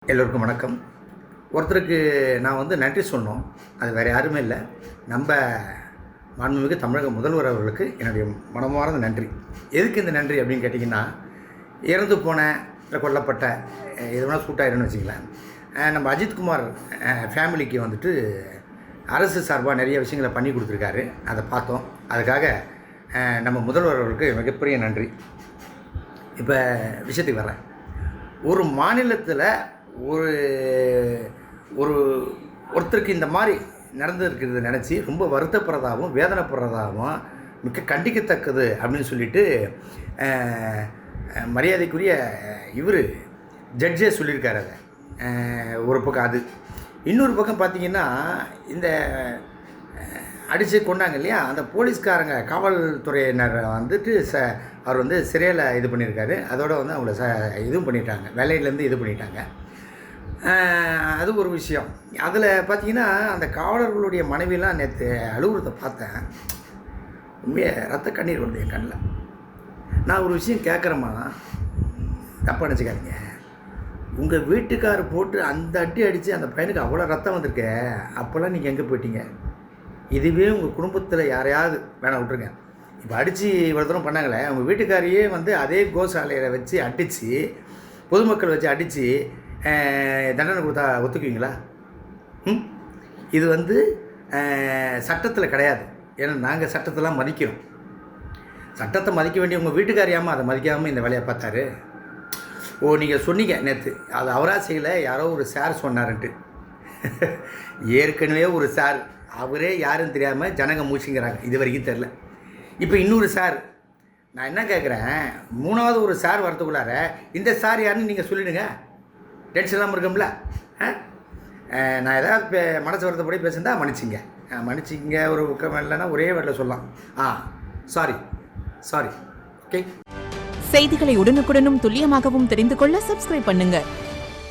எல்லோருக்கும் வணக்கம். ஒருத்தருக்கு நான் நன்றி சொன்னோம். அது வேறு யாருமே இல்லை, நம்ம மாண்புமிகு தமிழக முதல்வர் அவர்களுக்கு என்னுடைய மனமார்ந்த நன்றி. எதுக்கு இந்த நன்றி அப்படின்னு கேட்டிங்கன்னா, இறந்து போன இல்லை கொல்லப்பட்ட எது வேணால் சூட்டாயிருன்னு வச்சுக்கலாம். நம்ம அஜித்குமார் ஃபேமிலிக்கு அரசு சார்பாக நிறைய விஷயங்களை பண்ணி கொடுத்துருக்காரு. அதை பார்த்தோம். அதுக்காக நம்ம முதல்வர் அவர்களுக்கு மிகப்பெரிய நன்றி. இப்போ விஷயத்துக்கு வரேன். ஒரு மாநிலத்தில் ஒருத்தருக்கு இந்த மாதிரி நடந்திருக்கிறது நினச்சி ரொம்ப வருத்தப்படுறதாகவும் வேதனைப்படுறதாகவும் மிக கண்டிக்கத்தக்கது அப்படின்னு சொல்லிட்டு மரியாதைக்குரிய ஜட்ஜே சொல்லியிருக்காரு. அதை ஒரு பக்கம் அது. இன்னொரு பக்கம் பார்த்திங்கன்னா, இந்த அடித்து கொண்டாங்க இல்லையா, அந்த போலீஸ்காரங்க காவல்துறையினர் அவர் சிறையில் இது பண்ணியிருக்காரு. அதோடு அவங்கள இதுவும் பண்ணிட்டாங்க, வேலையிலேருந்து இது பண்ணிட்டாங்க. அது ஒரு விஷயம். அதில் பார்த்திங்கன்னா, அந்த காவலர்களுடைய மனைவியெல்லாம் நேற்று அலுவலகத்தை பார்த்தேன். உண்மையாக ரத்த கண்ணீர் வருது என் கண்ணில். நான் ஒரு விஷயம் கேட்குறேம்மா, தப்பாக நினச்சிக்காதீங்க. உங்கள் வீட்டுக்கார் போட்டு அந்த அடி அடித்து அந்த பையனுக்கு அவ்வளோ ரத்தம் வந்திருக்க, அப்போல்லாம் நீங்கள் எங்கே போயிட்டீங்க? இதுவே உங்கள் குடும்பத்தில் யாரையாவது வேணாம் விட்ருங்க. இப்போ அடித்து இவ்வளோ தூரம் பண்ணாங்களே, அவங்க வீட்டுக்காரையே அதே கோசாலையில் வச்சு அடித்து, பொதுமக்கள் வச்சு அடித்து தண்டனை கொடுத்தா ஒத்துக்குவீங்களா? இது சட்டத்தில் கிடையாது. ஏன்னா நாங்கள் சட்டத்தெல்லாம் மதிக்கிறோம். சட்டத்தை மதிக்க வேண்டிய உங்கள் வீட்டுக்காரியாமல் அதை மதிக்காமல் இந்த வேலையை பார்த்தாரு. நீங்கள் சொன்னீங்க நேற்று, அது அவராக செய்யலை, யாரோ ஒரு சார் சொன்னார்ன்ட்டு. ஏற்கனவே ஒரு சார், அவரே யாருன்னு தெரியாமல் ஜனங்க மூச்சுங்கிறாங்க, இது வரைக்கும் தெரில. இப்போ இன்னொரு சார். நான் என்ன கேட்குறேன், மூணாவது ஒரு சார் வரத்துக்குள்ளார இந்த சார் யாருன்னு நீங்கள் சொல்லிடுங்க. டென்ஷன் இல்லாமல் இருக்கும்ல. நான் ஏதாவது மனசு வருத்தப்படி பேசுந்தா மன்னிச்சிங்க. ஒரு பக்கம் இல்லைன்னா ஒரே வேட்டில் சொல்லலாம். சாரி. ஓகே. செய்திகளை உடனுக்குடனும் துல்லியமாகவும் தெரிந்து கொள்ள சப்ஸ்கிரைப் பண்ணுங்கள்.